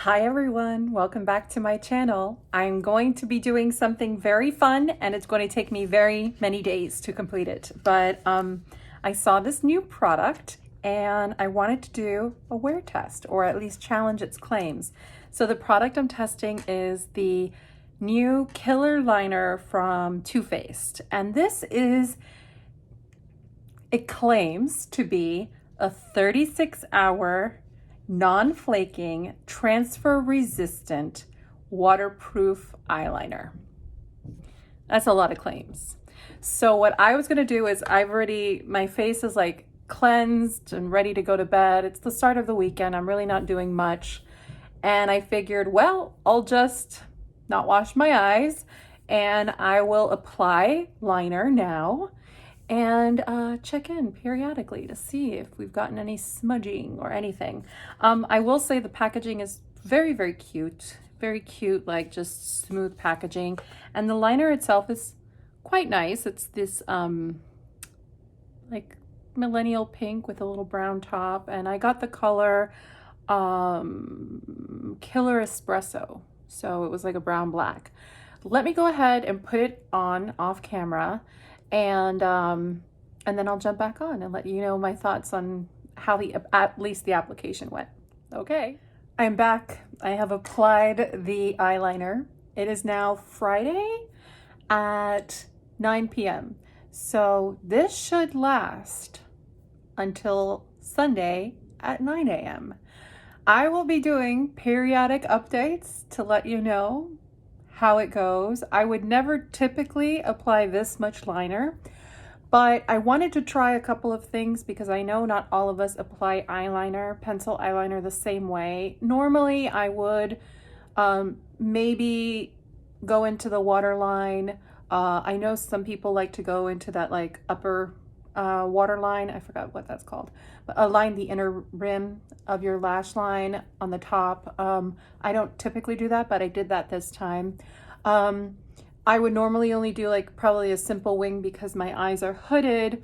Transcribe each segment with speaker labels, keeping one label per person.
Speaker 1: Hi everyone, welcome back to my channel. I'm going to be doing something very fun and it's going to take me very many days to complete it. But I saw this new product and I wanted to do a wear test or at least challenge its claims. So the product I'm testing is the new Killer Liner from Too Faced. And it claims to be a 36-hour non-flaking, transfer-resistant, waterproof eyeliner. That's a lot of claims. So what I was gonna do is my face is like cleansed and ready to go to bed. It's the start of the weekend. I'm really not doing much. And I figured, well, I'll just not wash my eyes and I will apply liner now and check in periodically to see if we've gotten any smudging or anything. I will say the packaging is very, very cute, like just smooth packaging. And the liner itself is quite nice. It's this like millennial pink with a little brown top. And I got the color Killer Espresso. So it was like a brown black. Let me go ahead and put it on off camera and then I'll jump back on and let you know my thoughts on how at least the application went. Okay, I'm back. I have applied the eyeliner. It is now Friday at 9 p.m. So this should last until Sunday at 9 a.m. I will be doing periodic updates to let you know how it goes. I would never typically apply this much liner, but I wanted to try a couple of things because I know not all of us apply pencil eyeliner the same way. Normally I would maybe go into the waterline. I know some people like to go into that like upper waterline. I forgot what that's called, but align the inner rim of your lash line on the top. I don't typically do that, but I did that this time. I would normally only do like probably a simple wing because my eyes are hooded.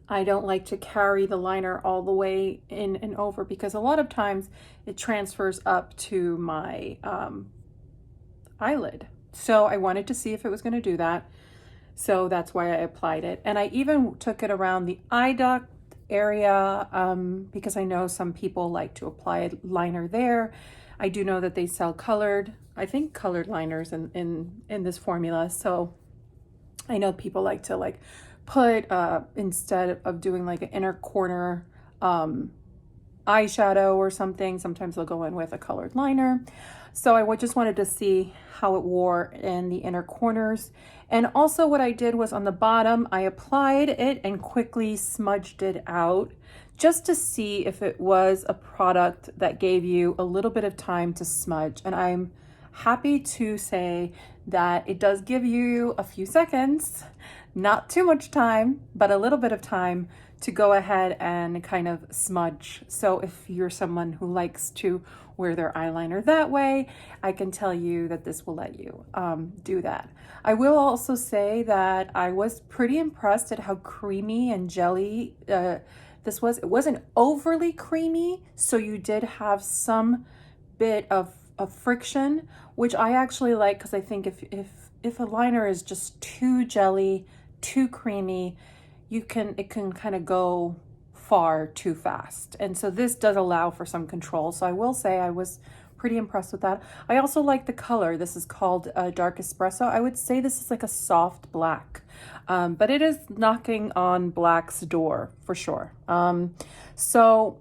Speaker 1: I don't like to carry the liner all the way in and over because a lot of times it transfers up to my eyelid. So I wanted to see if it was going to do that. So that's why I applied it. And I even took it around the eye duct area because I know some people like to apply liner there. I do know that they sell colored liners in this formula. So I know people like to like put instead of doing like an inner corner eyeshadow or something, sometimes they'll go in with a colored liner. So I just wanted to see how it wore in the inner corners. And also what I did was on the bottom, I applied it and quickly smudged it out just to see if it was a product that gave you a little bit of time to smudge. And I'm happy to say that it does give you a few seconds, not too much time, but a little bit of time to go ahead and kind of smudge. So if you're someone who likes to wear their eyeliner that way, I can tell you that this will let you do that. I will also say that I was pretty impressed at how creamy and jelly this was. It wasn't overly creamy, so you did have some bit of friction, which I actually like because I think if a liner is just too jelly, too creamy, it can kind of go far too fast. And so this does allow for some control. So I will say I was pretty impressed with that. I also like the color. This is called Dark Espresso. I would say this is like a soft black, but it is knocking on black's door for sure. So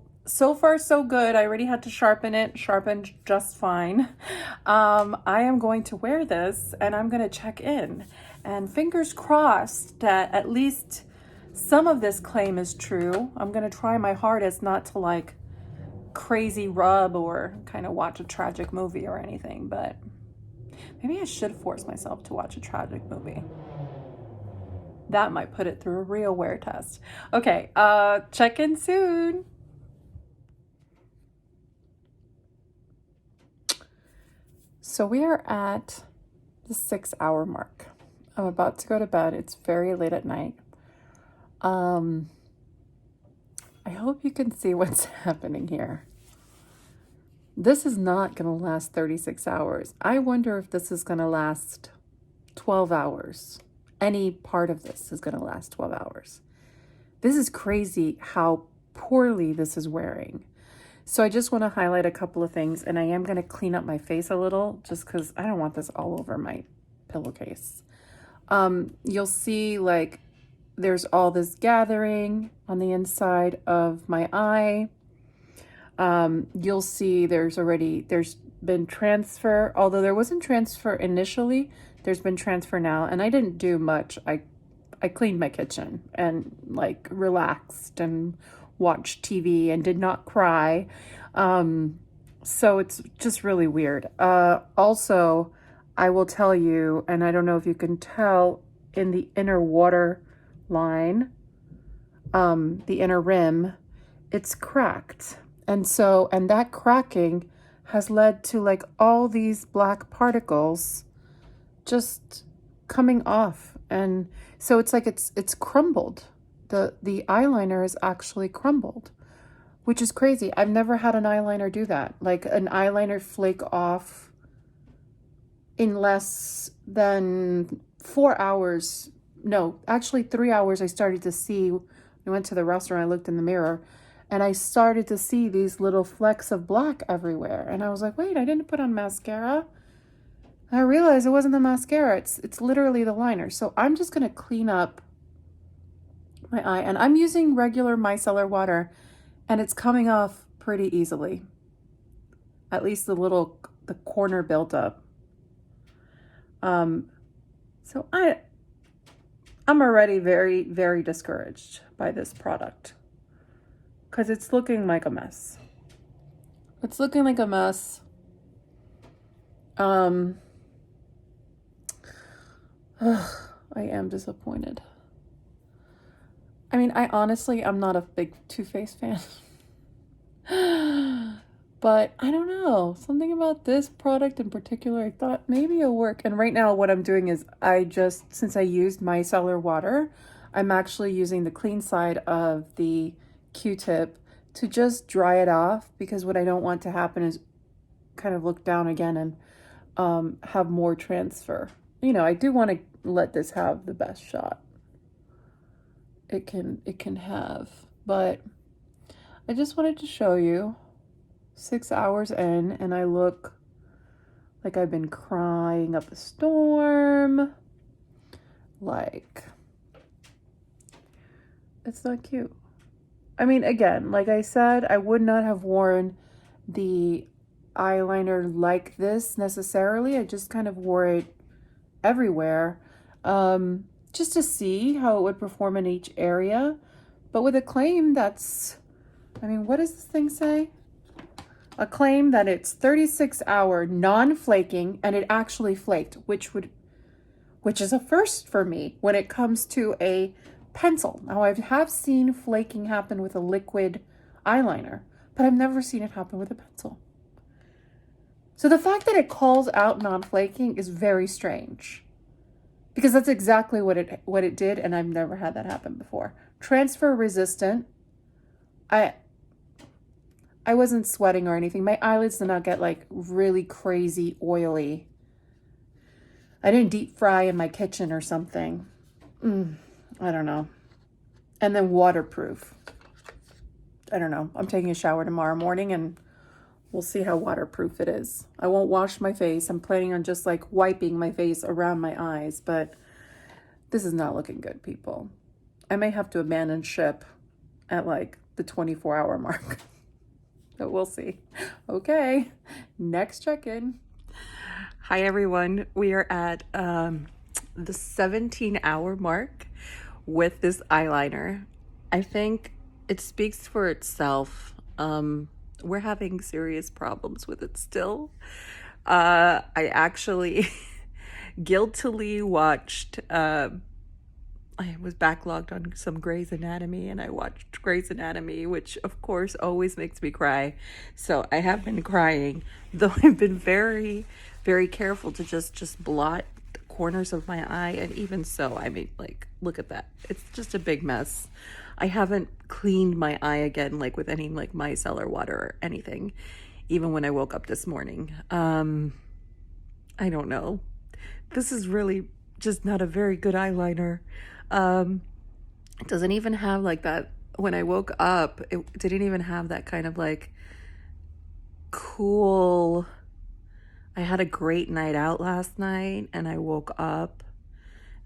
Speaker 1: far so good. I already had to sharpen it, sharpened just fine. I am going to wear this and I'm going to check in, and fingers crossed that at least some of this claim is true. I'm going to try my hardest not to like crazy rub or kind of watch a tragic movie or anything, but maybe I should force myself to watch a tragic movie. That might put it through a real wear test. Okay, check in soon. So we are at the 6-hour mark. I'm about to go to bed. It's very late at night. I hope you can see what's happening here. This is not going to last 36 hours. I wonder if this is going to last 12 hours. Any part of this is going to last 12 hours. This is crazy how poorly this is wearing. So I just want to highlight a couple of things, and I am going to clean up my face a little just because I don't want this all over my pillowcase. You'll see like there's all this gathering on the inside of my eye. You'll see there's been transfer, although there wasn't transfer initially, there's been transfer now, and I didn't do much. I cleaned my kitchen and like relaxed and watched TV and did not cry. So it's just really weird. Also, I will tell you, and I don't know if you can tell in the inner water line, the inner rim, it's cracked. And that cracking has led to like all these black particles just coming off. And so it's like it's crumbled. The eyeliner is actually crumbled, which is crazy. I've never had an eyeliner do that. Like an eyeliner flake off in less than 4 hours. No, actually 3 hours. I started to see, I went to the restaurant, I looked in the mirror, and I started to see these little flecks of black everywhere. And I was like, wait, I didn't put on mascara. I realized it wasn't the mascara. It's literally the liner. So I'm just going to clean up my eye. And I'm using regular micellar water, and it's coming off pretty easily. At least the corner built up. So I'm already very, very discouraged by this product because it's looking like a mess. It's looking like a mess. I am disappointed. I mean, I'm not a big Too Faced fan. But I don't know. Something about this product in particular, I thought maybe it'll work. And right now what I'm doing is since I used micellar water, I'm actually using the clean side of the Q-tip to just dry it off, because what I don't want to happen is kind of look down again and have more transfer. You know, I do want to let this have the best shot it can have. But I just wanted to show you 6 hours in, and I look like I've been crying up a storm. Like, it's not cute. I mean, again, like I said, I would not have worn the eyeliner like this necessarily. I just kind of wore it everywhere, just to see how it would perform in each area. But with a claim that's, I mean, what does this thing say? A claim that it's 36-hour non-flaking, and it actually flaked, which is a first for me when it comes to a pencil. Now, I have seen flaking happen with a liquid eyeliner, but I've never seen it happen with a pencil. So the fact that it calls out non-flaking is very strange, because that's exactly what it did, and I've never had that happen before. Transfer resistant. I wasn't sweating or anything. My eyelids did not get like really crazy oily. I didn't deep fry in my kitchen or something. I don't know. And then waterproof. I don't know. I'm taking a shower tomorrow morning and we'll see how waterproof it is. I won't wash my face. I'm planning on just like wiping my face around my eyes, but this is not looking good, people. I may have to abandon ship at like the 24-hour mark. But we'll see. Okay, next check-in. Hi, everyone. We are at the 17-hour mark with this eyeliner. I think it speaks for itself. We're having serious problems with it still. I actually guiltily watched I was backlogged on some Grey's Anatomy, and I watched Grey's Anatomy, which of course always makes me cry. So I have been crying, though I've been very, very careful to just blot the corners of my eye. And even so, I mean, like, look at that. It's just a big mess. I haven't cleaned my eye again, like with any like micellar water or anything even when I woke up this morning. I don't know. This is really just not a very good eyeliner. It doesn't even have like that. When I woke up, it didn't even have that kind of like cool. I had a great night out last night and I woke up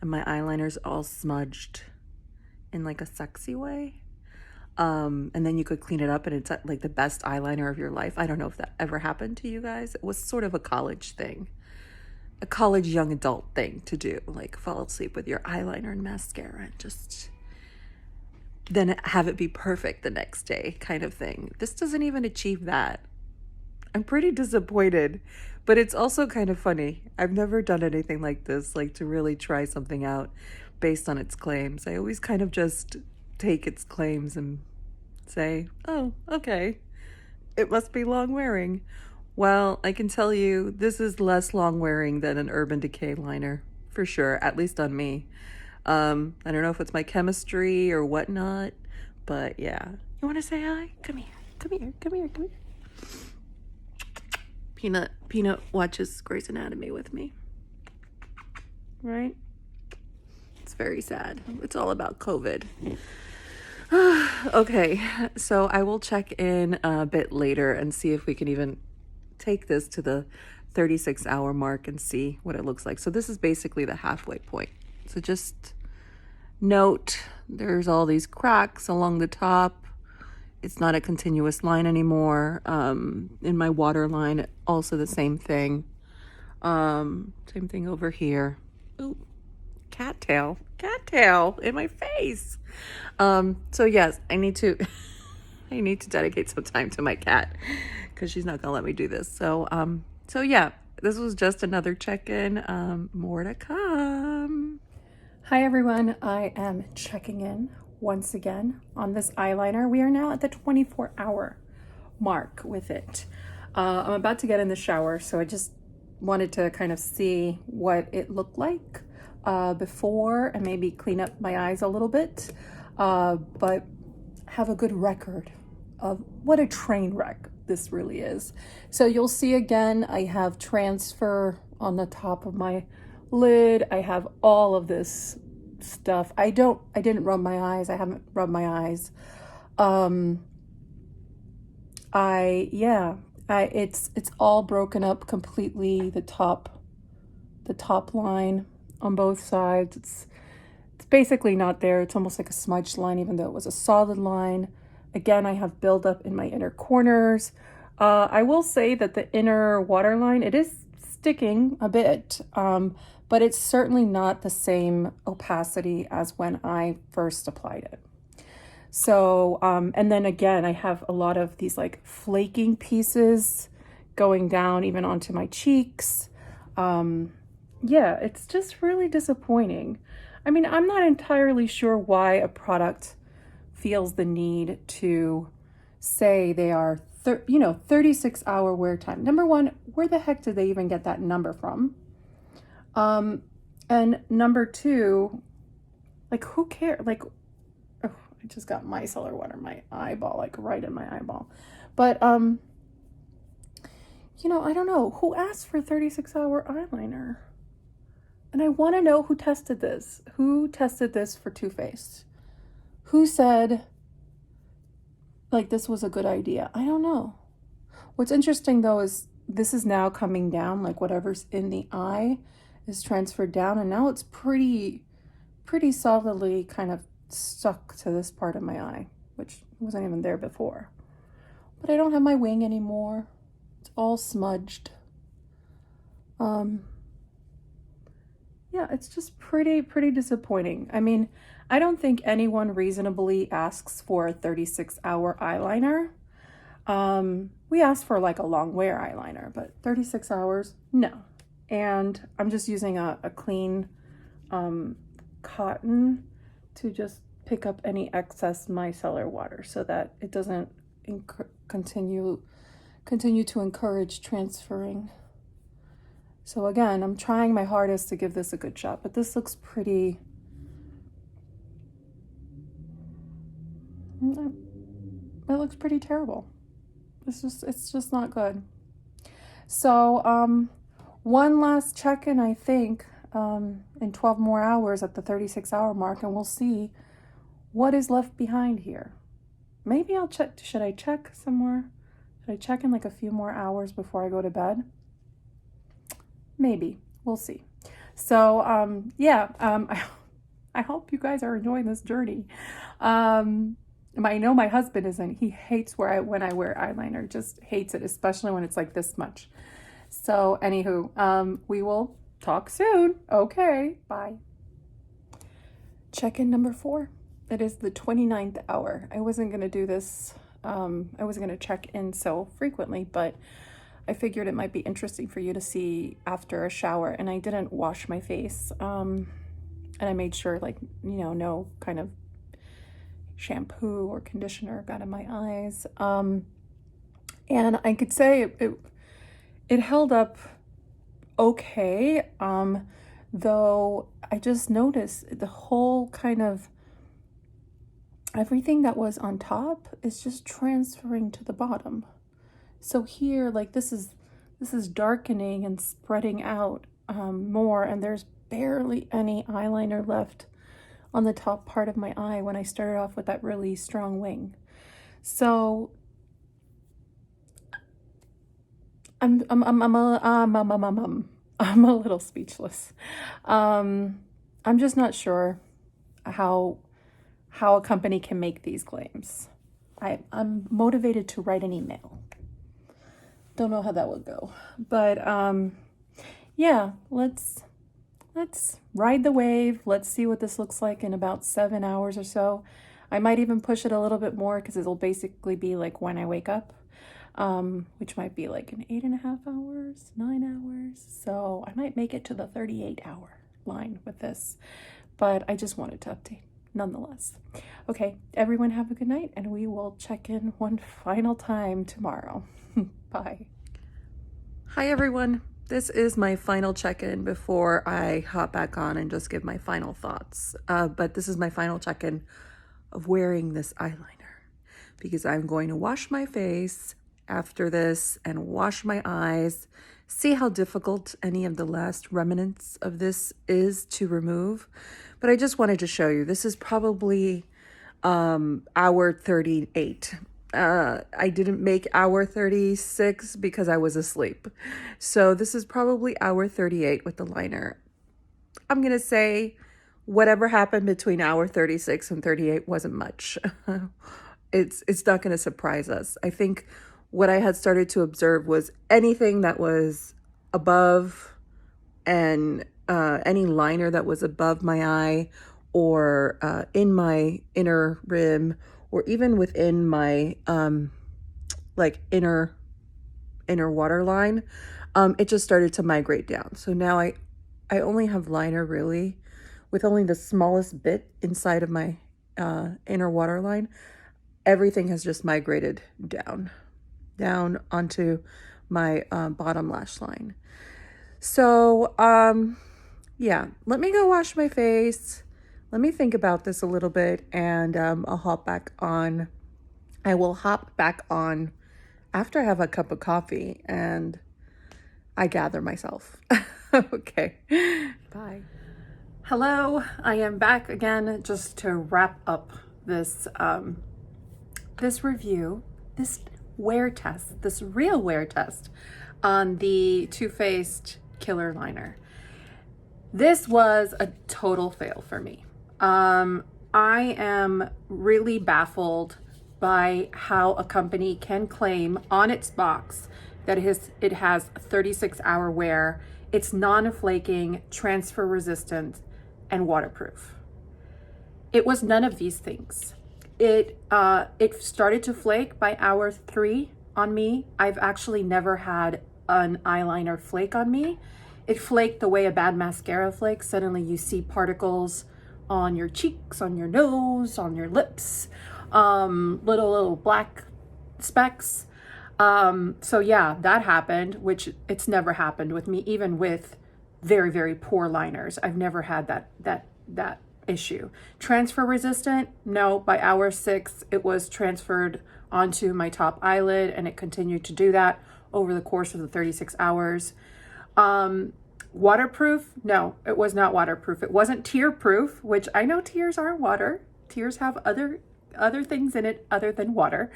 Speaker 1: and my eyeliner's all smudged in like a sexy way. And then you could clean it up and it's like the best eyeliner of your life. I don't know if that ever happened to you guys. It was sort of a college thing, a college young adult thing to do, like fall asleep with your eyeliner and mascara and just then have it be perfect the next day kind of thing. This doesn't even achieve that. I'm pretty disappointed, but it's also kind of funny. I've never done anything like this, like to really try something out based on its claims. I always kind of just take its claims and say, oh, okay, it must be long wearing. Well, I can tell you this is less long wearing than an Urban Decay liner, for sure, at least on me. I don't know if it's my chemistry or whatnot, but yeah. You want to say hi? Come here, come here, come here, come here. Peanut watches Grey's Anatomy with me, right? It's very sad. It's all about COVID. Okay, so I will check in a bit later and see if we can even take this to the 36-hour mark and see what it looks like. So this is basically the halfway point. So just note there's all these cracks along the top. It's not a continuous line anymore. In my water line, also the same thing. Same thing over here. Ooh, cattail in my face. So yes, I need to dedicate some time to my cat because she's not gonna let me do this. So yeah, this was just another check-in. More to come. Hi everyone, I am checking in once again on this eyeliner. We are now at the 24-hour mark with it. I'm about to get in the shower, so I just wanted to kind of see what it looked like before and maybe clean up my eyes a little bit, but have a good record of what a train wreck this really is. So you'll see again, I have transfer on the top of my lid. I have all of this stuff. I didn't rub my eyes. I haven't rubbed my eyes. It's all broken up completely. The top line on both sides. It's basically not there. It's almost like a smudged line, even though it was a solid line. Again, I have buildup in my inner corners. I will say that the inner waterline, it is sticking a bit, but it's certainly not the same opacity as when I first applied it. So, and then again, I have a lot of these like flaking pieces going down even onto my cheeks. Yeah, it's just really disappointing. I mean, I'm not entirely sure why a product feels the need to say they are 36-hour wear time. Number one, where the heck did they even get that number from? And number two, like, who cares? Like, oh, I just got micellar water in my eyeball, like right in my eyeball. But I don't know who asked for 36-hour eyeliner. And I want to know who tested this. Who tested this for Too Faced? Who said, like, this was a good idea? I don't know. What's interesting, though, is this is now coming down, like whatever's in the eye is transferred down, and now it's pretty solidly kind of stuck to this part of my eye, which wasn't even there before. But I don't have my wing anymore. It's all smudged. Yeah, it's just pretty disappointing. I mean, I don't think anyone reasonably asks for a 36-hour eyeliner. We asked for like a long wear eyeliner, but 36 hours, no. And I'm just using a clean cotton to just pick up any excess micellar water so that it doesn't continue to encourage transferring. So again, I'm trying my hardest to give this a good shot, but this looks pretty... It looks pretty terrible. It's just not good. So, one last check-in, I think, in 12 more hours at the 36-hour mark, and we'll see what is left behind here. Maybe I'll check. Should I check somewhere? Should I check in like a few more hours before I go to bed? Maybe. We'll see. So, yeah, I hope you guys are enjoying this journey. I know my husband isn't. He hates when I wear eyeliner, just hates it, especially when it's like this much. So, anywho, we will talk soon. Okay, bye. Check-in number 4. It is the 29th hour. I wasn't going to do this. I wasn't going to check in so frequently, but I figured it might be interesting for you to see after a shower. And I didn't wash my face. And I made sure, like, no kind of shampoo or conditioner got in my eyes. And I could say it held up okay. Though I just noticed the whole kind of everything that was on top is just transferring to the bottom. So here, like this is darkening and spreading out more, and there's barely any eyeliner left on the top part of my eye when I started off with that really strong wing. So I'm a little speechless. I'm just not sure how a company can make these claims. I'm motivated to write an email. Don't know how that would go, but yeah, let's ride the wave. Let's see what this looks like in about 7 hours or so. I might even push it a little bit more because it'll basically be like when I wake up, which might be like in 8.5 hours, 9 hours. So I might make it to the 38-hour line with this, but I just wanted to update nonetheless. Okay, everyone have a good night, and we will check in one final time tomorrow. Bye. Hi, everyone. This is my final check-in before I hop back on and just give my final thoughts. But this is my final check-in of wearing this eyeliner because I'm going to wash my face after this and wash my eyes, see how difficult any of the last remnants of this is to remove. But I just wanted to show you, this is probably hour 38. I didn't make hour 36 because I was asleep. So this is probably hour 38 with the liner. I'm going to say whatever happened between hour 36 and 38 wasn't much. It's not going to surprise us. I think what I had started to observe was anything that was above and any liner that was above my eye or in my inner rim, or even within my like inner water line, it just started to migrate down. So now I only have liner really with only the smallest bit inside of my inner water line. Everything has just migrated down onto my bottom lash line. So yeah, let me go wash my face. Let me think about this a little bit, and I'll hop back on. I will hop back on after I have a cup of coffee and I gather myself. Okay, bye. Hello, I am back again just to wrap up this this review, this wear test, this real wear test on the Too Faced Killer Liner. This was a total fail for me. I am really baffled by how a company can claim on its box that it has 36-hour wear, it's non-flaking, transfer resistant, and waterproof. It was none of these things. It started to flake by hour 3 on me. I've actually never had an eyeliner flake on me. It flaked the way a bad mascara flakes. Suddenly you see particles on your cheeks, on your nose, on your lips, little black specks. So yeah, that happened, which it's never happened with me, even with very, very poor liners. I've never had that issue. Transfer resistant? No, by hour 6, it was transferred onto my top eyelid, and it continued to do that over the course of the 36 hours. Waterproof? No, it was not waterproof. It wasn't tear proof, which I know tears aren't water. Tears have other things in it other than water,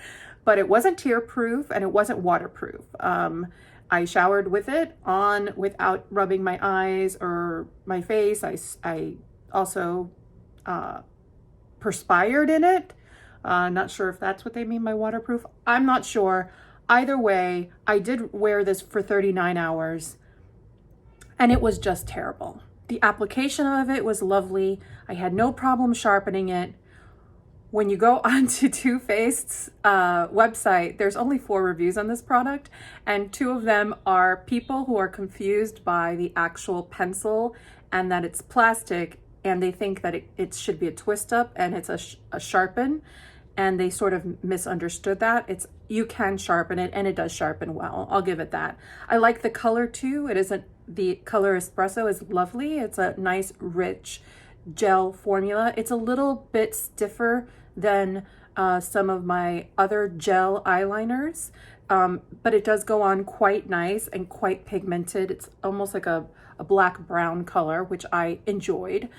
Speaker 1: but it wasn't tear proof and it wasn't waterproof. I showered with it on without rubbing my eyes or my face. I also perspired in it. Not sure if that's what they mean by waterproof. I'm not sure. Either way, I did wear this for 39 hours and it was just terrible. The application of it was lovely. I had no problem sharpening it. When you go onto Too Faced's website, there's only 4 reviews on this product, and 2 of them are people who are confused by the actual pencil and that it's plastic, and they think that it should be a twist up and it's a sharpen, and they sort of misunderstood that. You can sharpen it, and it does sharpen well. I'll give it that. I like the color too. The color espresso is lovely. It's a nice, rich gel formula. It's a little bit stiffer than some of my other gel eyeliners, but it does go on quite nice and quite pigmented. It's almost like a black brown color, which I enjoyed.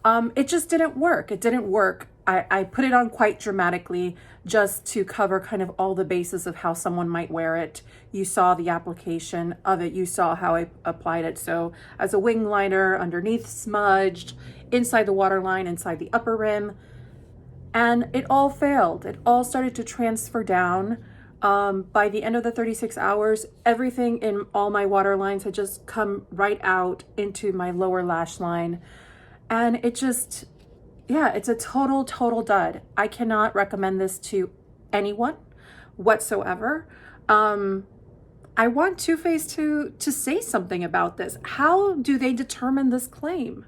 Speaker 1: It just didn't work. It didn't work. I put it on quite dramatically just to cover kind of all the bases of how someone might wear it. You saw the application of it. You saw how I applied it. So as a wing liner, underneath smudged, inside the waterline, inside the upper rim, and it all failed. It all started to transfer down. By the end of the 36 hours, everything in all my water lines had just come right out into my lower lash line. And it just, yeah, it's a total dud. I cannot recommend this to anyone whatsoever. I want Too Faced to say something about this. How do they determine this claim?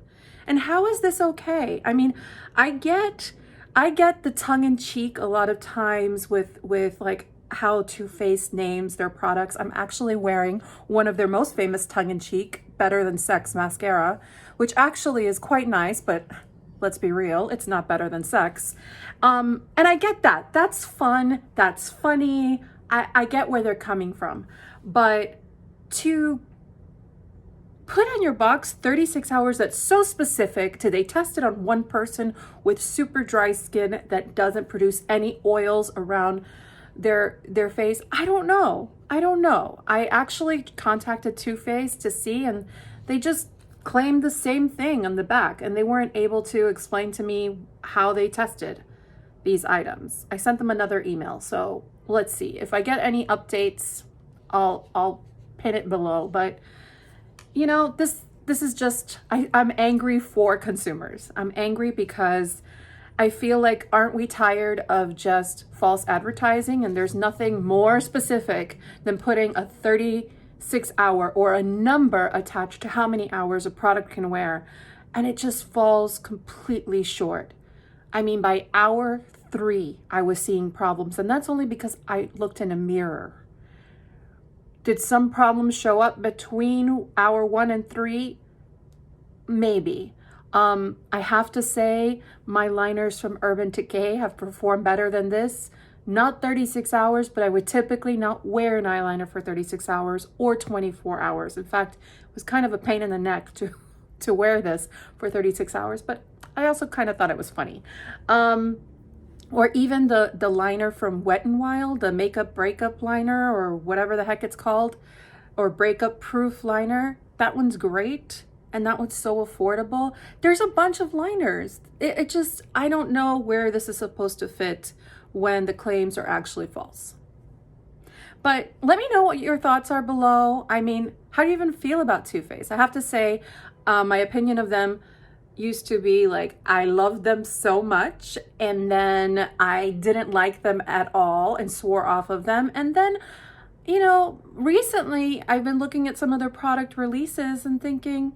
Speaker 1: And how is this okay? I mean, I get the tongue-in-cheek a lot of times with like how Too Faced names their products. I'm actually wearing one of their most famous tongue-in-cheek Better Than Sex mascara, which actually is quite nice, but let's be real, it's not better than sex. And I get that. That's fun. That's funny. I get where they're coming from. But to put on your box 36 hours that's so specific to, they tested on one person with super dry skin that doesn't produce any oils around their face. I don't know. I actually contacted Too Faced to see, and they just claimed the same thing on the back, and they weren't able to explain to me how they tested these items. I sent them another email, so let's see. If I get any updates, I'll pin it below. But you know, this is just, I'm angry for consumers. I'm angry because I feel like, aren't we tired of just false advertising? And there's nothing more specific than putting a 36-hour or a number attached to how many hours a product can wear. And it just falls completely short. I mean, by hour 3, I was seeing problems. And that's only because I looked in a mirror. Did some problems show up between hour 1 and 3? Maybe. I have to say my liners from Urban Decay have performed better than this. Not 36 hours, but I would typically not wear an eyeliner for 36 hours or 24 hours. In fact, it was kind of a pain in the neck to wear this for 36 hours, but I also kind of thought it was funny. Or even the liner from Wet n Wild, the makeup breakup liner, or whatever the heck it's called, or breakup proof liner. That one's great, and that one's so affordable. There's a bunch of liners. It just, I don't know where this is supposed to fit when the claims are actually false. But let me know what your thoughts are below. I mean, how do you even feel about Too Faced? I have to say, my opinion of them used to be like, I loved them so much, and then I didn't like them at all and swore off of them. And then, you know, recently I've been looking at some of their product releases and thinking,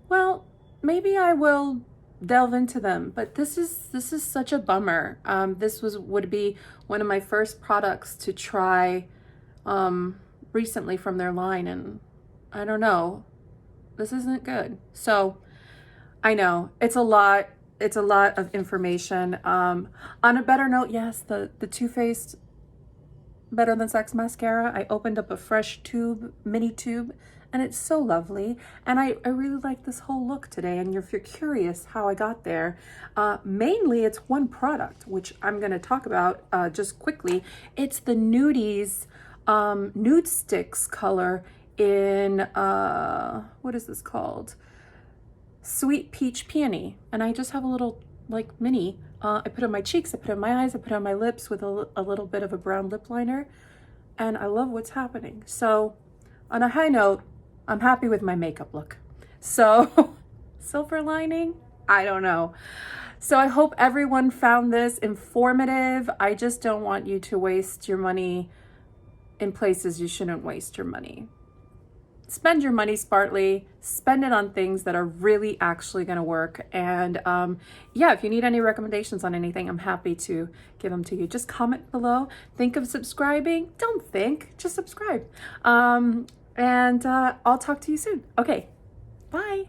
Speaker 1: well, maybe I will delve into them. But this is such a bummer. This would be one of my first products to try recently from their line, and I don't know, this isn't good. So I know it's a lot of information. On a better note, yes, the Too Faced Better Than Sex mascara. I opened up a fresh tube, mini tube, and it's so lovely. And I really like this whole look today. And if you're curious how I got there, mainly it's one product, which I'm gonna talk about just quickly. It's the Nudies Nude Sticks color in, what is this called? Sweet Peach Peony. And I just have a little like mini. I put it on my cheeks, I put it on my eyes, I put it on my lips with a little bit of a brown lip liner. And I love what's happening. So on a high note, I'm happy with my makeup look. So silver lining, I don't know. So I hope everyone found this informative. I just don't want you to waste your money in places you shouldn't waste your money. Spend your money smartly, spend it on things that are really actually going to work. And yeah, if you need any recommendations on anything, I'm happy to give them to you. Just comment below. Think of subscribing. Don't think, just subscribe. And I'll talk to you soon. Okay, bye.